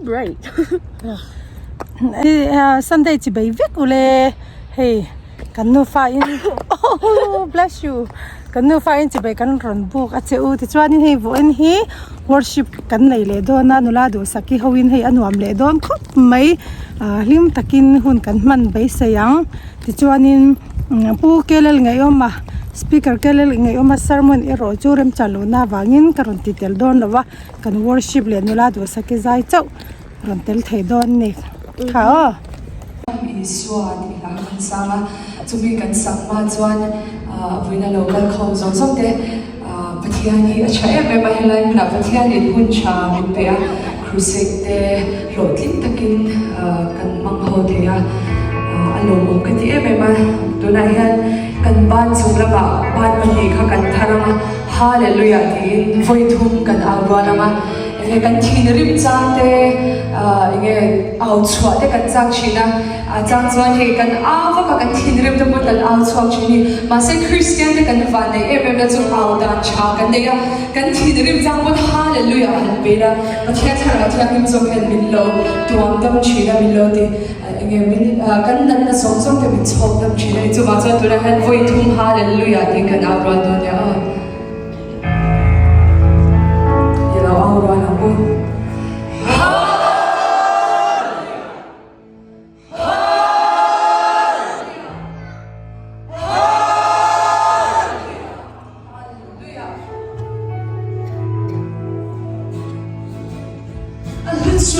bright. Sunday chỉ bay vik ule hey kan nu fa in oh bless you kan nu fa in chỉ bay kan ron book a cheu ti chuan in hey vo en hi worship kan nei le do na nu la do saki hoin hey anuam le don khop mai hlim takin hun kan man bai sayang ti chuan in pu kelel ngai oma speaker kelel ngai oma sermon e ro churem chalu na wangin karon ti tel don lawa kan worship le nu la do saki zai chau ron tel thei don ni khao Iswa ni la kan sama chumi kan sama chuan vina local khom zong zong te pathiani acha em em helai na pathiani hun cha min pe a crusade te rotlin takin kan mang ho te a alo mo kan ti em em to na hian kan ban chung la ba ban mani kha kan tharama hallelujah tin voi thum kan awalama nge kan thin rim chang te nge au chua te kan chang china chang chuan he kan awa ka kan thin rim te put kan au chua chini ma se christian te kan van nei em na chu au dan cha kan nei kan thin rim chang put hallelujah han bela ma thia thara thia kim zo kan min lo tuam dam china min lo te nge min kan nan na song song te min chok dam china chu ma chuan tu na han voi thum hallelujah te kan au ron do ya Aura na po. Peace,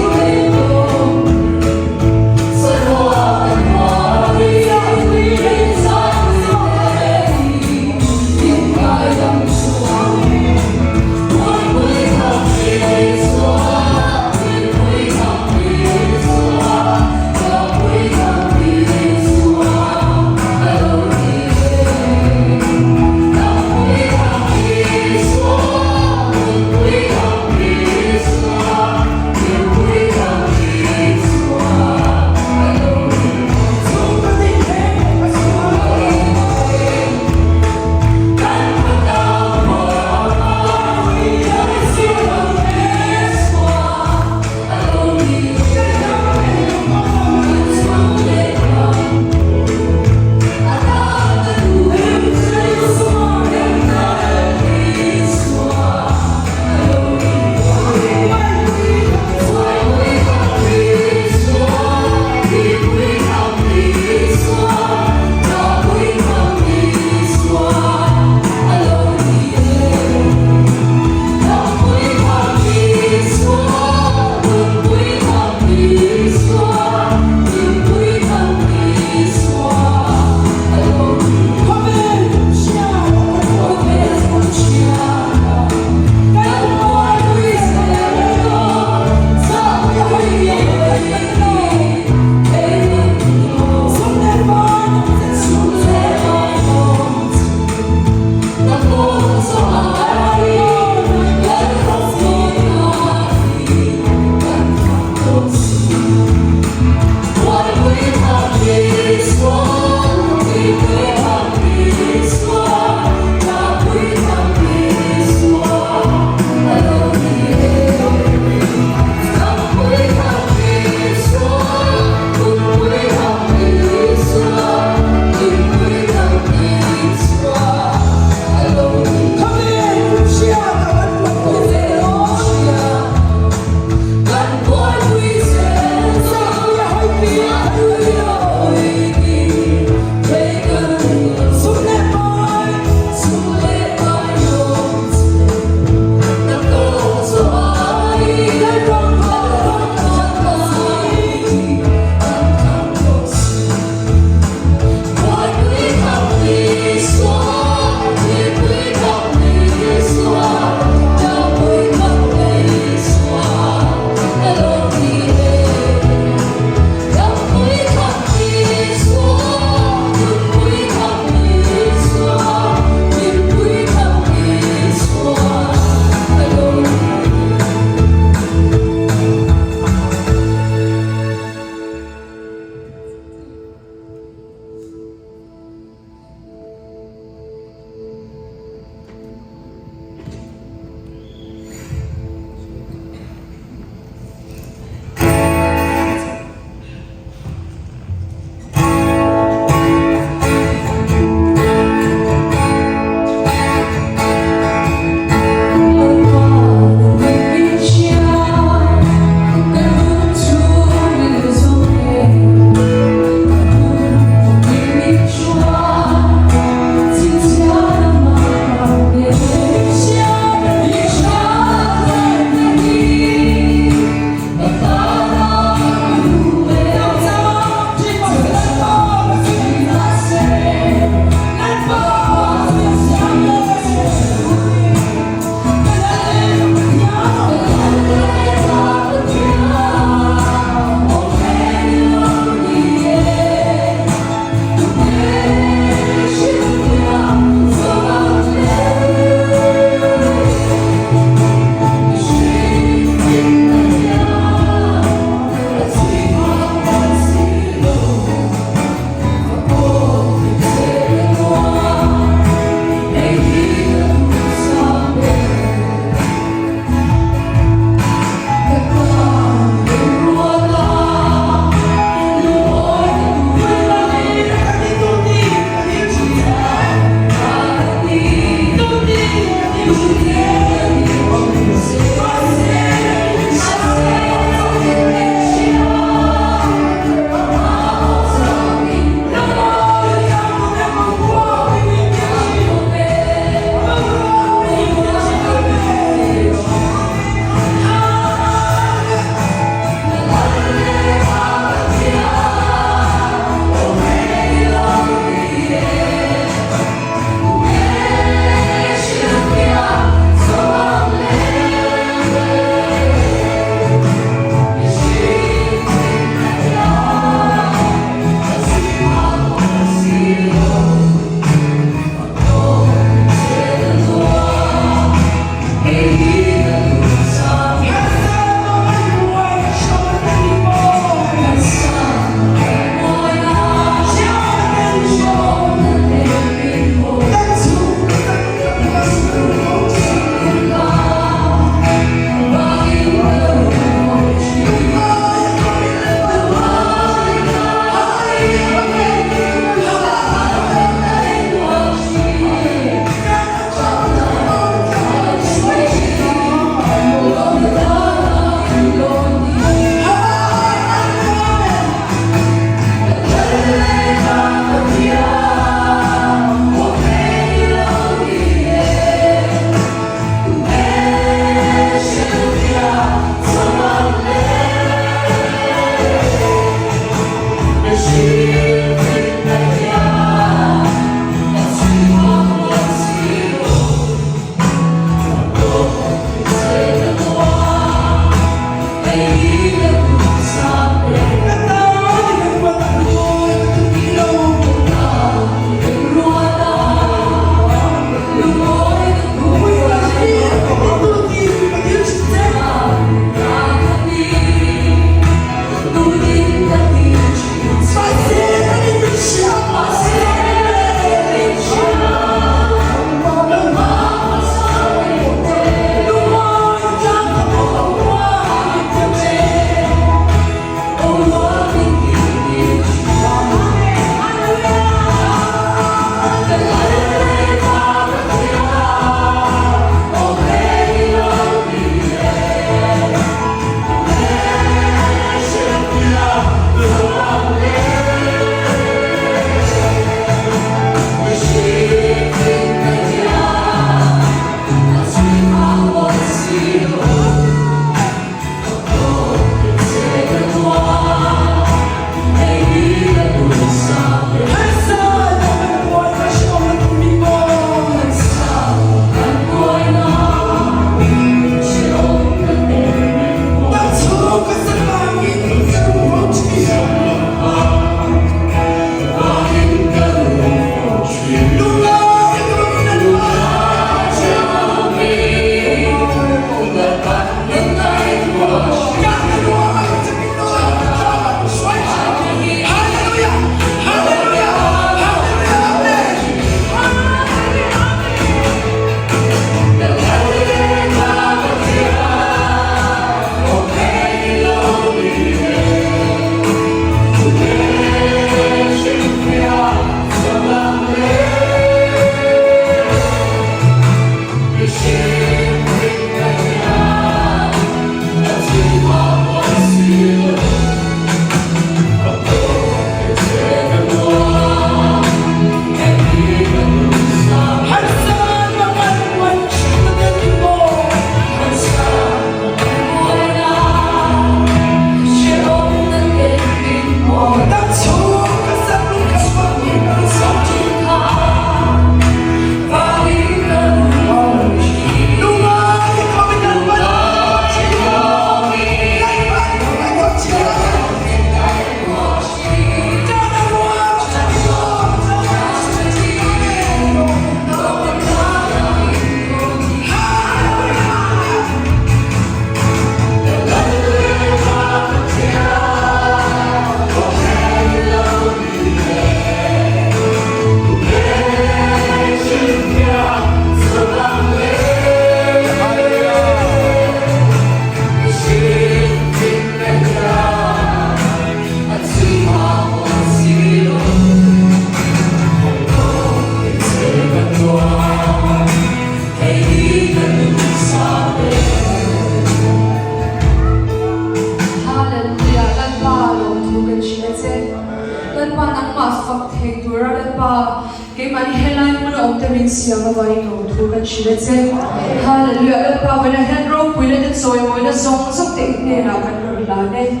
Hallelujah. Let's when I had rope, we let it so when a song something near up and lane.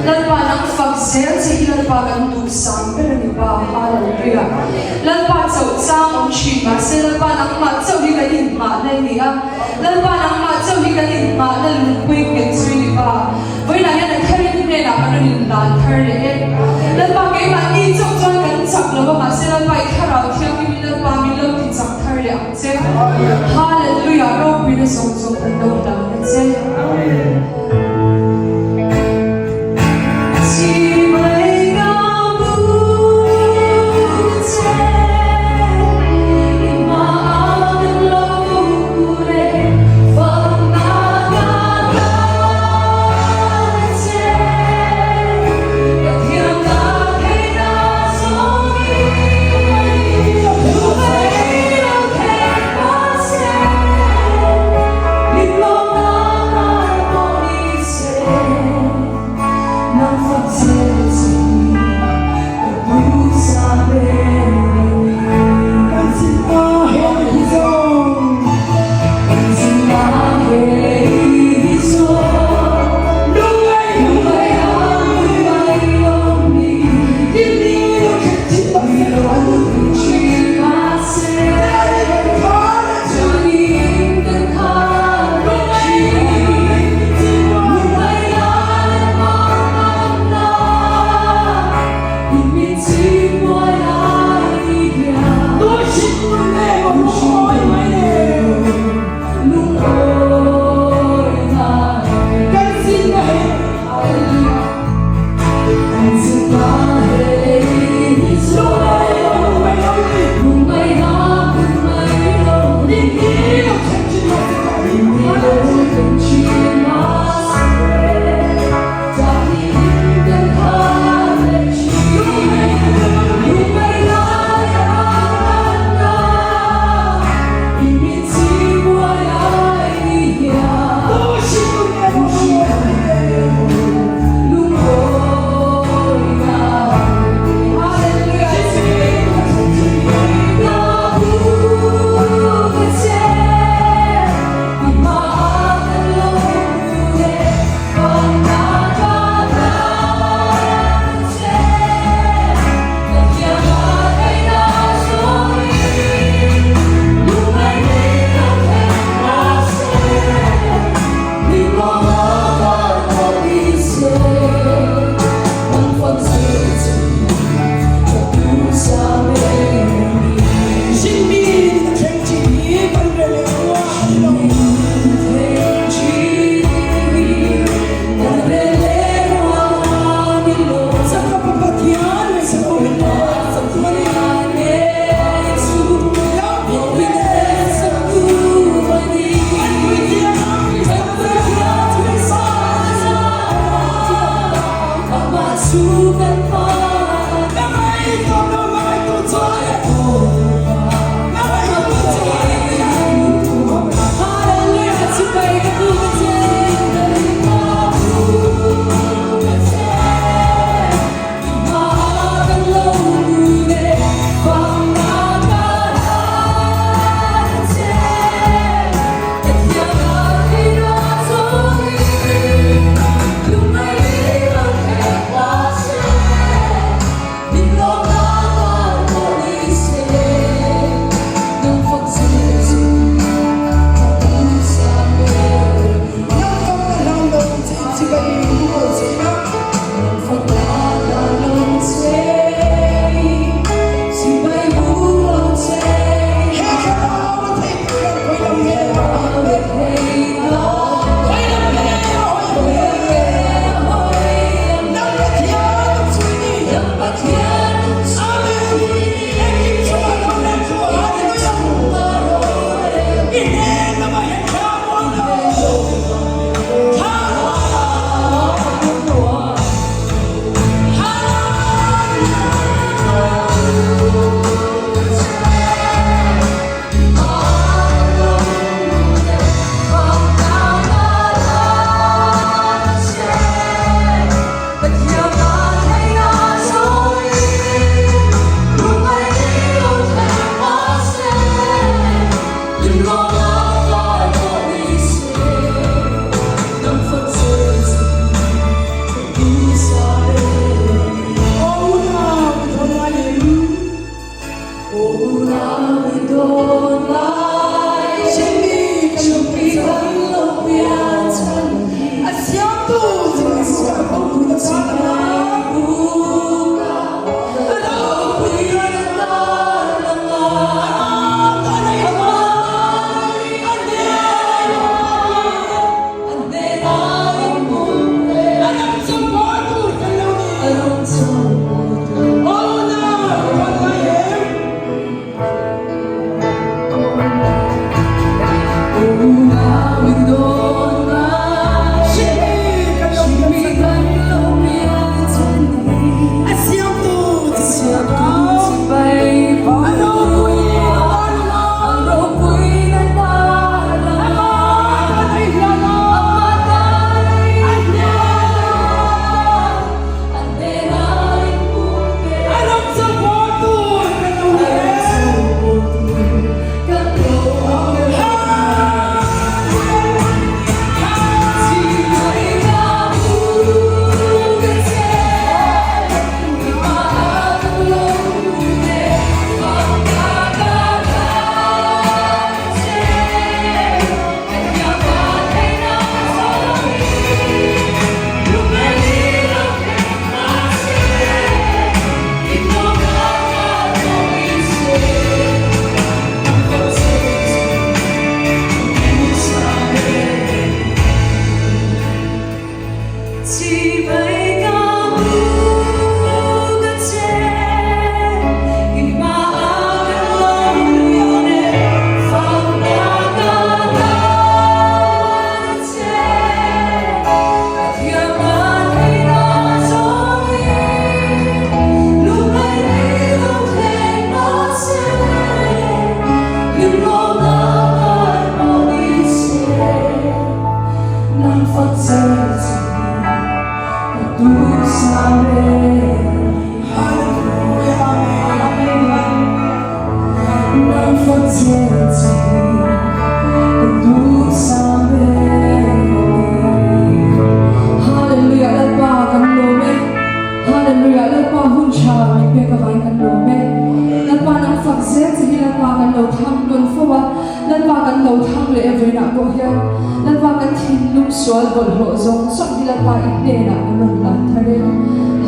Let Panang Faxel say let Pagan do some Berniba. Hallelujah. Let Patso sound cheap. I said let Panang Matso he got in Matania. Let Panang Matso he got in Matana quick and sweet bar. When I had a carry in up and land, heard it. Let Pagay my needs of joy and supplement myself by Carol, telling me that Pammy looked in some carry. Hallelujah. Rock with the songs of the Lord. Let's say,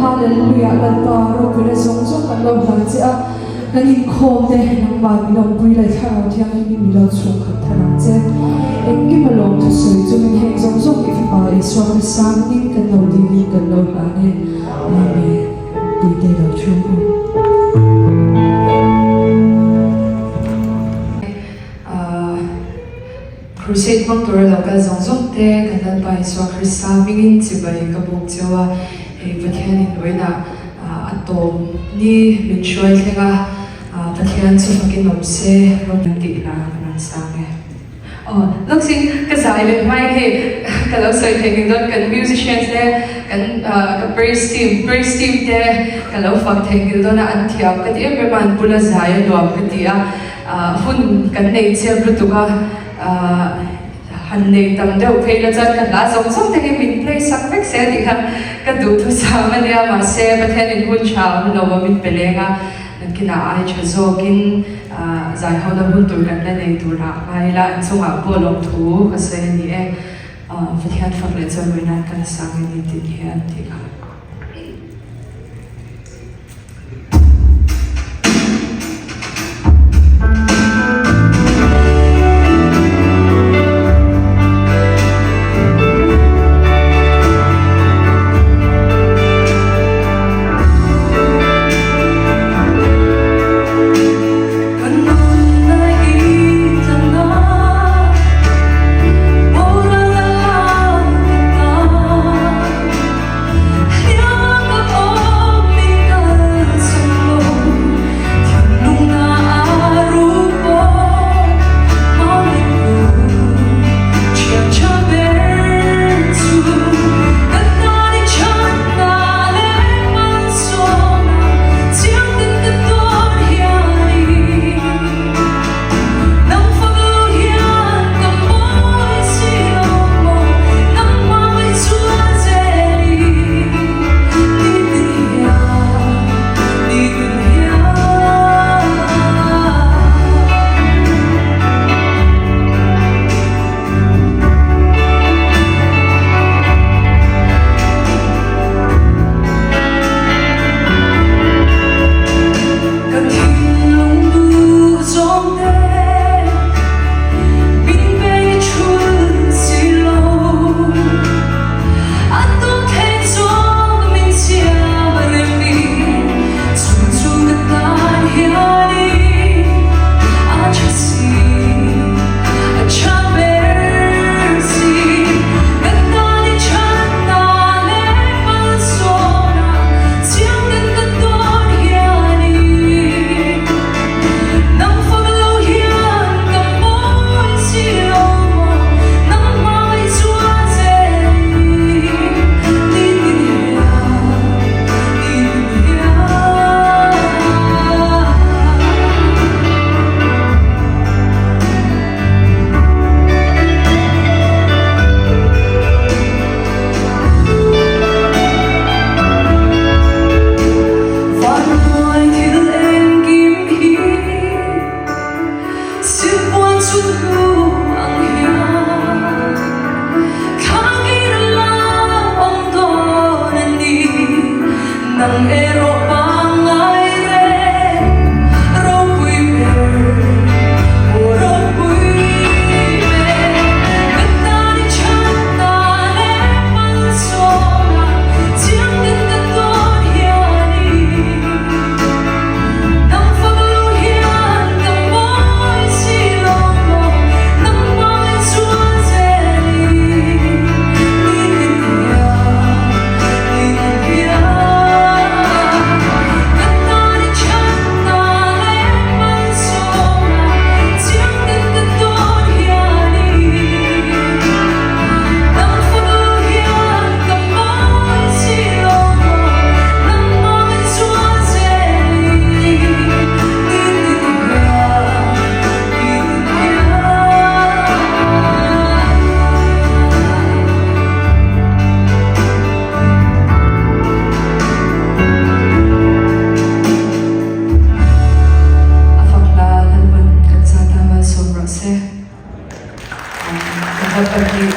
Hallelujah, lan pa ro pina song song kan lo lang cha kan in khom de nang ba mi lo bri lai tha ro thiang ni mi lo chu khat tha nang che en ki ma lo tu sui chu min heng song song ki pa i so ma sam ni kan lo di ni kan lo la ne amen di de lo chu crusade mong tur lo ka zong zong te kan dan pa i so Krista mingin chi bai ka buk chawa hei pathian in oina atom ni min shuai thenga pathian chu fakin omse rom ti la kan sange lúc xin cái giải về mai thì cái lúc xây thì cái cái musicians đấy cái praise team đấy cái lúc phát thì cái đó là anh thiệp cái tiếng về màn bula giải đồ cái tiếng hun cái này chia bút tụ hành này tầm đâu phải là chân cái lá giống giống thì mình play sắc vách xe thì cái đủ thứ sao mà đi mà xe bắt theo nên hun chào nó mà mình play nga nên cái nào ai cho zokin giải hậu là hun tuổiกันในตัวรักไปละช่วงบ่ลงทุกก็เสียนี่วิธีการฟังเลยจะไม่นานกันสังนิดเดียวที่ค่ะ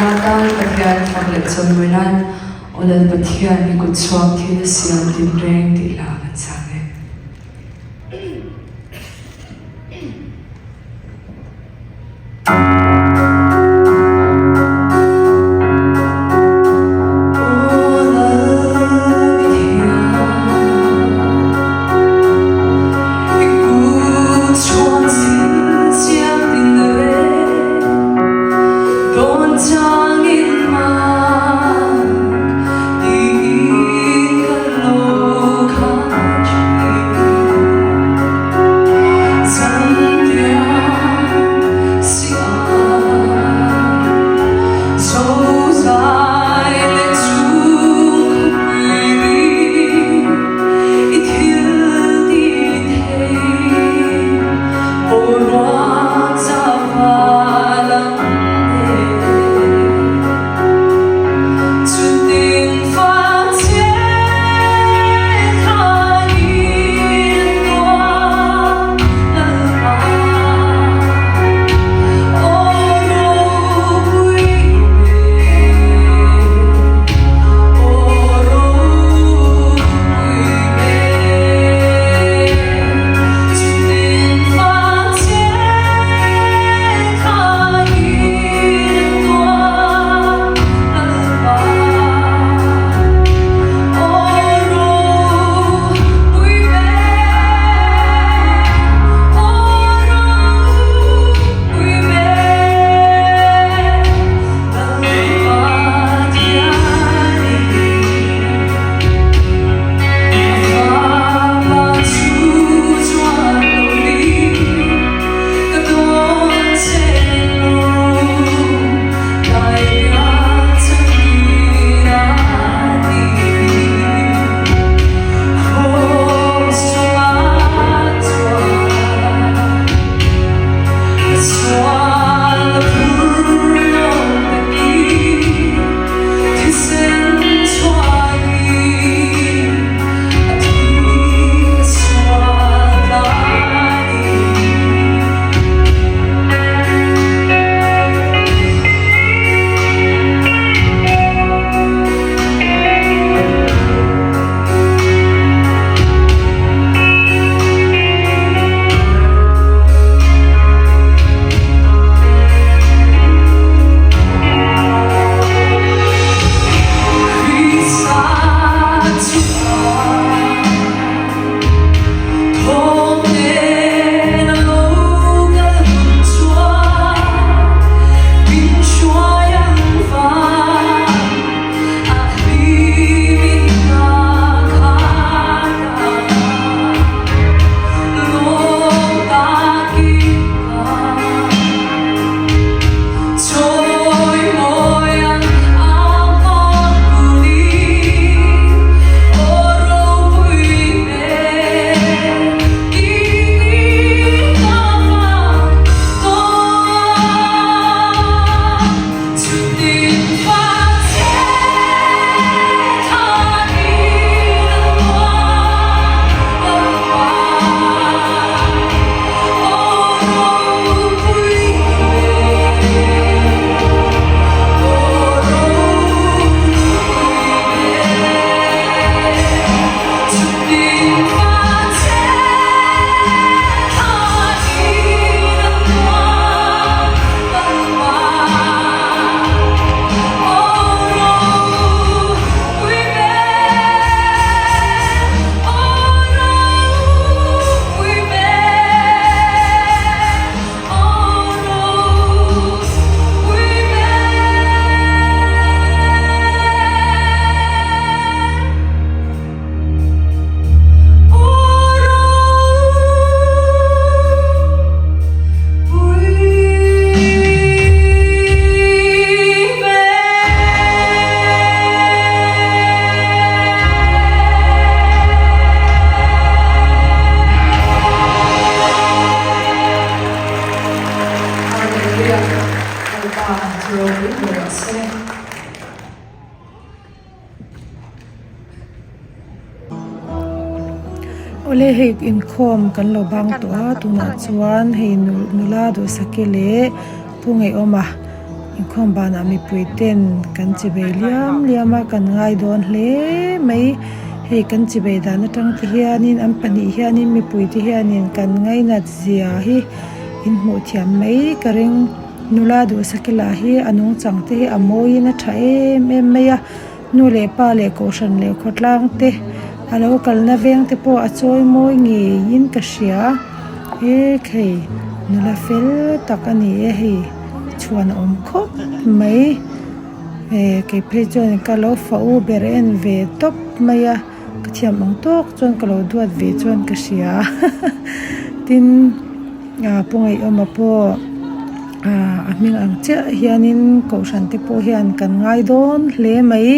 Patang pathian paglet sombulan olal pathian ni kutswang thil siam timreng ti lawan sange Don't tell me, Mom, ole hei in khom kan lo bang to a tuna chuan hei nula do sakele pungai oma in khom bana mi puiten kan chibe liama kan ngai don hle mai hei kan chibe dan atang ti hianin an pani hianin mi pui ti hianin kan ngai na zia hi in mu thiam mai karing nula do sakela hi anung changte hi amoi na thae em maya nu le pa le ko shan le khotlang te alo kalna veng te po achoi moi ngi in ka hria e khei nula fel takani e hei chuan om khop mai ke phejon ka lo fa u beren ve top maya ka thiam ang tok chon ka lo duat ve chon ka hria tin pungai oma po aming ang che hianin ko shan te po hian kan ngai don hle mai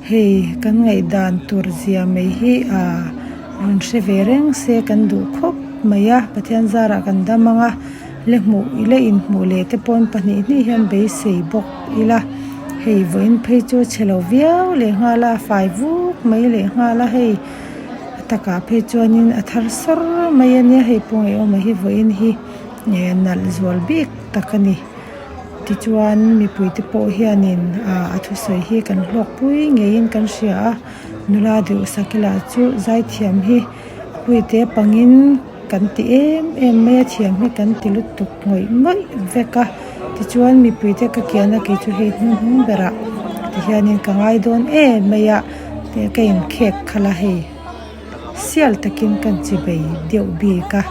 hei kan ngai dan tur zia mai hi run she vereng se kan du khop maya pathian zara kan damanga le mu ile in mu le te pon pani ni hian be sei bok ila hei voin phei chu chelo viau le ngala fai vu mai le ngala hei taka phei chuanin athar sor mai ania hei pungai oma hi voin hi nal zwal bik takani ti chuan mi pui te po hianin athu soi hi kan hlok pui ngein kan hria nula du sakela chu zai thiam hi pui te pangin kan ti em me thiam hi kan ti lut tuk ngoi veka ti chuan mi pui te ka kiana ke chu he bera ti hianin ka ngai don meya te kain khek khala he sial takin kan chi bei deu bi ka